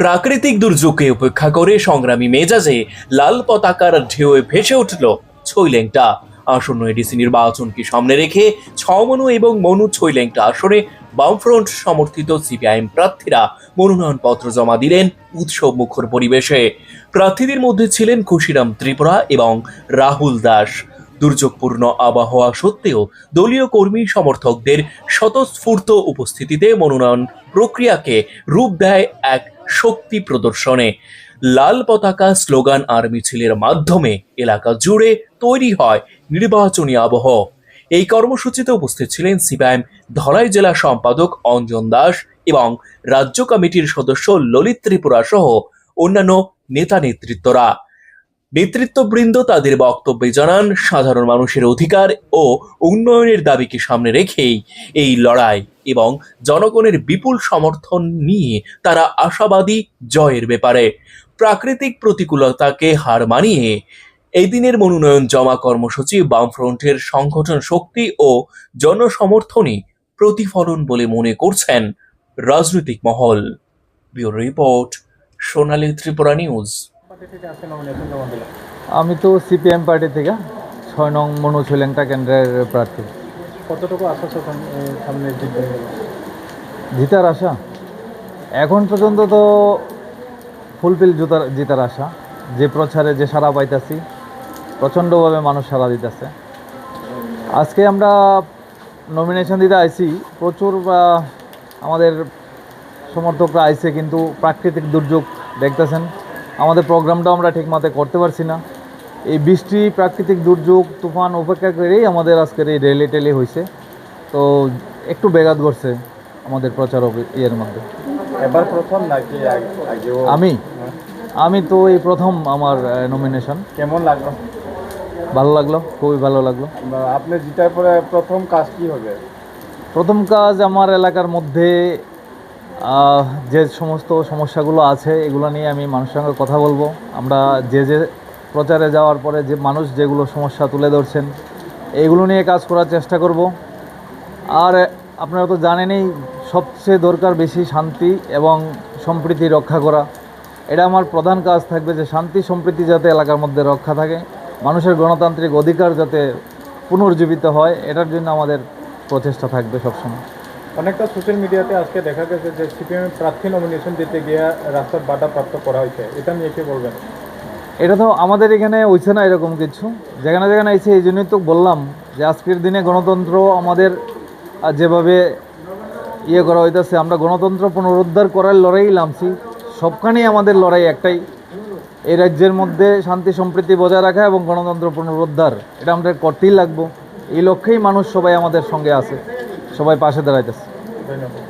প্রাকৃতিক দুর্যোগকে উপেক্ষা করে সংগ্রামী মেজাজে লাল পতাকার ঢেউয়ে ভেসে উঠল ছৈলেংটা। আসন্ন এডিসি নির্বাচনকে সামনে রেখে ছমনু এবং মনু ছৈলেংটা আসনে বামফ্রন্ট সমর্থিত সিপিআইএম প্রার্থীরা মনোনয়নপত্র জমা দিলেন উৎসব মুখর পরিবেশে। প্রার্থীদের মধ্যে ছিলেন খুশিরাম ত্রিপুরা এবং রাহুল দাস। দুর্যোগপূর্ণ আবহাওয়া সত্ত্বেও দলীয় কর্মী সমর্থকদের স্বতঃস্ফূর্ত উপস্থিতিতে মনোনয়ন প্রক্রিয়াকে রূপ দেয় এক শক্তি প্রদর্শনে। লাল পতাকা, স্লোগান আর মিছিলের মাধ্যমে এলাকা জুড়ে তৈরি হয় নির্বাচনী আবহ। এই কর্মসূচিতে উপস্থিত ছিলেন সিপিআইএম ধলাই জেলা সম্পাদক অঞ্জন দাস এবং রাজ্য কমিটির সদস্য ললিত ত্রিপুরা সহ অন্যান্য নেতা নেতৃত্বরা। নেতৃত্ববৃন্দ তাদের বক্তব্যে জানান, সাধারণ মানুষের অধিকার ও উন্নয়নের দাবিকে সামনে রেখেই এই লড়াই এবং জনগণের বিপুল সমর্থন নিয়ে তারা আশাবাদী জয়ের ব্যাপারে। প্রাকৃতিক প্রতিকূলতাকে হার মানিয়ে এই দিনের মনোনয়ন জমা কর্মসূচি বামফ্রন্টের সংগঠন শক্তি ও জনসমর্থনই প্রতিফলন বলে মনে করছেন রাজনৈতিক মহল। ব্যুরো রিপোর্ট, সোনালী ত্রিপুরা নিউজ। আমি তো সিপিএম পার্টি থেকে ৬ নং মনু ছৈলেংটা কেন্দ্রের প্রার্থী। কতটুকু আশা সামনে জিতার আশা এখন পর্যন্ত তো ফুলফিল জিতার আশা। যে প্রচারে যে সাড়া পাইতেছি, প্রচণ্ডভাবে মানুষ সাড়া দিতেছে। আজকে আমরা নমিনেশন দিতে আইছি, প্রচুর আমাদের সমর্থকরা আইছে, কিন্তু প্রাকৃতিক দুর্যোগ দেখতেছেন, আমাদের প্রোগ্রামটাও আমরা ঠিকমতো করতে পারছি না। এই বৃষ্টি, প্রাকৃতিক দুর্যোগ, তুফান উপেক্ষা করেই আমাদের আজকের এই র্যালি টেলি হয়েছে। তো একটু ব্যাঘাত ঘটছে আমাদের প্রচার ইয়ের মধ্যে। এবার প্রথম নাকি আমি তো এই প্রথম আমার নমিনেশন। কেমন লাগলো? ভালো লাগলো, খুবই ভালো লাগলো। আপনি জিতার পরে প্রথম কাজ কি হবে? প্রথম কাজ আমার এলাকার মধ্যে যে সমস্ত সমস্যাগুলো আছে এগুলো নিয়ে আমি মানুষের সঙ্গে কথা বলবো। আমরা যে প্রচারে যাওয়ার পরে যে মানুষ যেগুলো সমস্যা তুলে ধরছেন এইগুলো নিয়ে কাজ করার চেষ্টা করব। আর আপনারা তো জানেনই, সবচেয়ে দরকার বেশি শান্তি এবং সম্প্রীতি রক্ষা করা। এটা আমার প্রধান কাজ থাকবে, যে শান্তি সম্প্রীতি যাতে এলাকার মধ্যে রক্ষা থাকে, মানুষের গণতান্ত্রিক অধিকার যাতে পুনর্জীবিত হয়, এটার জন্য আমাদের প্রচেষ্টা থাকবে সবসময়। অনেকটা সোশ্যাল মিডিয়াতে আজকে দেখা গেছে যে সিপিএম প্রার্থী নমিনেশন দিতে গিয়ে রাস্তার বাধাপ্রাপ্ত করা হয়েছে, এটা নিয়ে কি বলবেন? এটা তো আমাদের এখানে হয়েছে না এরকম কিছু, যেখানে যেখানে আইছে। এই জন্যই তো বললাম যে আজকের দিনে গণতন্ত্র আমাদের যেভাবে করা হইতেছে, আমরা গণতন্ত্র পুনরুদ্ধার করার লড়াই নামছি। সবখানেই আমাদের লড়াই একটাই, এই রাজ্যের মধ্যে শান্তি সম্প্রীতি বজায় রাখা এবং গণতন্ত্র পুনরুদ্ধার। এটা আমাদের করতেই লাগবো। এই লক্ষ্যেই মানুষ সবাই আমাদের সঙ্গে আছে, সবাই পাশে দাঁড়াইতেছে। ধন্যবাদ।